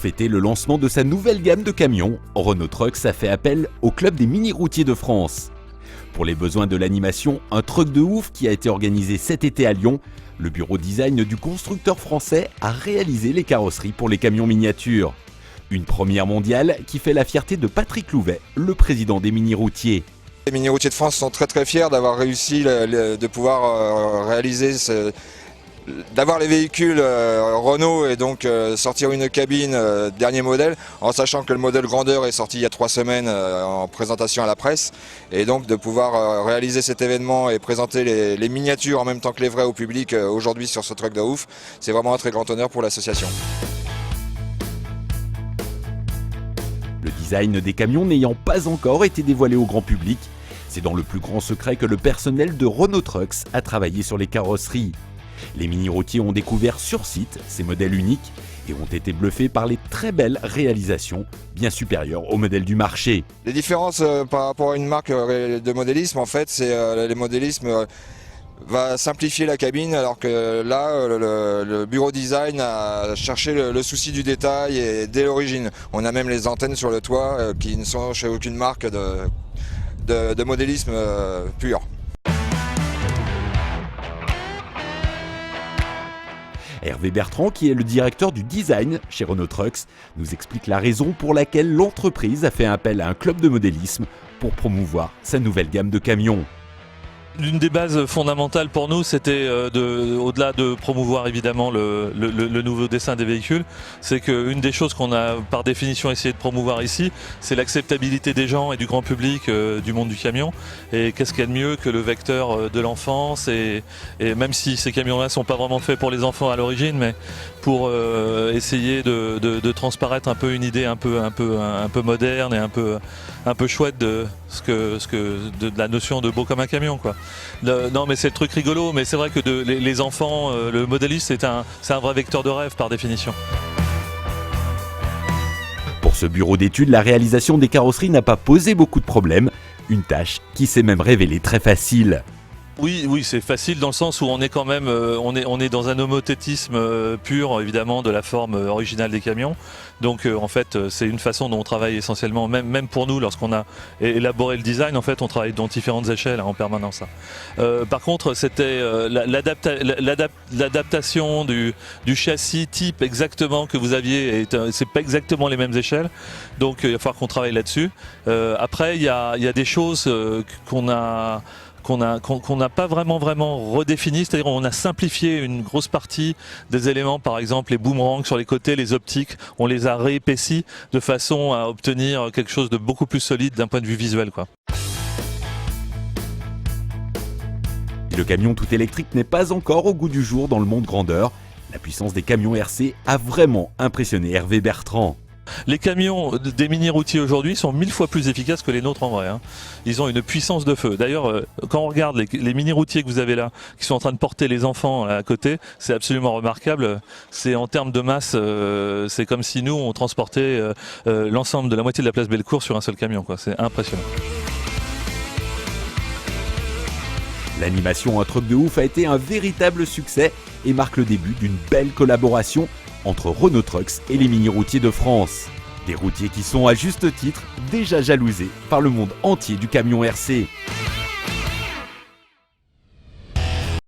fêter le lancement de sa nouvelle gamme de camions, Renault Trucks a fait appel au Club des mini-routiers de France. Pour les besoins de l'animation, un truck de ouf qui a été organisé cet été à Lyon, le bureau design du constructeur français a réalisé les carrosseries pour les camions miniatures. Une première mondiale qui fait la fierté de Patrick Louvet, le président des mini-routiers. Les mini-routiers de France sont très fiers d'avoir réussi de pouvoir réaliser d'avoir les véhicules Renault et donc sortir une cabine dernier modèle, en sachant que le modèle grandeur est sorti il y a 3 semaines en présentation à la presse, et donc de pouvoir réaliser cet événement et présenter les miniatures en même temps que les vrais au public aujourd'hui sur ce truck de ouf, c'est vraiment un très grand honneur pour l'association. Le design des camions n'ayant pas encore été dévoilé au grand public, c'est dans le plus grand secret que le personnel de Renault Trucks a travaillé sur les carrosseries. Les mini-routiers ont découvert sur site ces modèles uniques et ont été bluffés par les très belles réalisations, bien supérieures aux modèles du marché. Les différences par rapport à une marque de modélisme, en fait, c'est les modélismes va simplifier la cabine, alors que là, le bureau design a cherché le souci du détail et dès l'origine. On a même les antennes sur le toit qui ne sont chez aucune marque de modélisme pur. Hervé Bertrand, qui est le directeur du design chez Renault Trucks, nous explique la raison pour laquelle l'entreprise a fait appel à un club de modélisme pour promouvoir sa nouvelle gamme de camions. L'une des bases fondamentales pour nous, c'était au-delà de promouvoir évidemment le nouveau dessin des véhicules, c'est qu'une des choses qu'on a par définition essayé de promouvoir ici, c'est l'acceptabilité des gens et du grand public du monde du camion. Et qu'est-ce qu'il y a de mieux que le vecteur de l'enfance, et même si ces camions-là ne sont pas vraiment faits pour les enfants à l'origine, mais pour essayer de transparaître un peu une idée un peu moderne et un peu chouette de la notion de beau comme un camion, quoi. Non, mais c'est le truc rigolo, mais c'est vrai que les enfants, le modéliste, c'est un vrai vecteur de rêve par définition. Pour ce bureau d'études, la réalisation des carrosseries n'a pas posé beaucoup de problèmes, une tâche qui s'est même révélée très facile. Oui, c'est facile dans le sens où on est quand même, on est dans un homothétisme pur, évidemment, de la forme originale des camions. Donc en fait, c'est une façon dont on travaille essentiellement, même pour nous, lorsqu'on a élaboré le design, en fait, on travaille dans différentes échelles en permanence. Par contre, c'était l'adaptation du châssis type exactement que vous aviez, et c'est pas exactement les mêmes échelles. Donc il va falloir qu'on travaille là-dessus. Après, il y a des choses qu'on n'a pas vraiment redéfini, c'est-à-dire on a simplifié une grosse partie des éléments, par exemple les boomerangs sur les côtés, les optiques, on les a réépaissis de façon à obtenir quelque chose de beaucoup plus solide d'un point de vue visuel, quoi. Le camion tout électrique n'est pas encore au goût du jour dans le monde grandeur. La puissance des camions RC a vraiment impressionné Hervé Bertrand. Les camions des mini-routiers aujourd'hui sont 1000 fois plus efficaces que les nôtres en vrai. Ils ont une puissance de feu. D'ailleurs, quand on regarde les mini-routiers que vous avez là, qui sont en train de porter les enfants à côté, c'est absolument remarquable. C'est en termes de masse, c'est comme si nous, on transportait l'ensemble de la moitié de la place Bellecour sur un seul camion, quoi. C'est impressionnant. L'animation Un truc de ouf a été un véritable succès et marque le début d'une belle collaboration entre Renault Trucks et les mini-routiers de France. Des routiers qui sont à juste titre déjà jalousés par le monde entier du camion RC.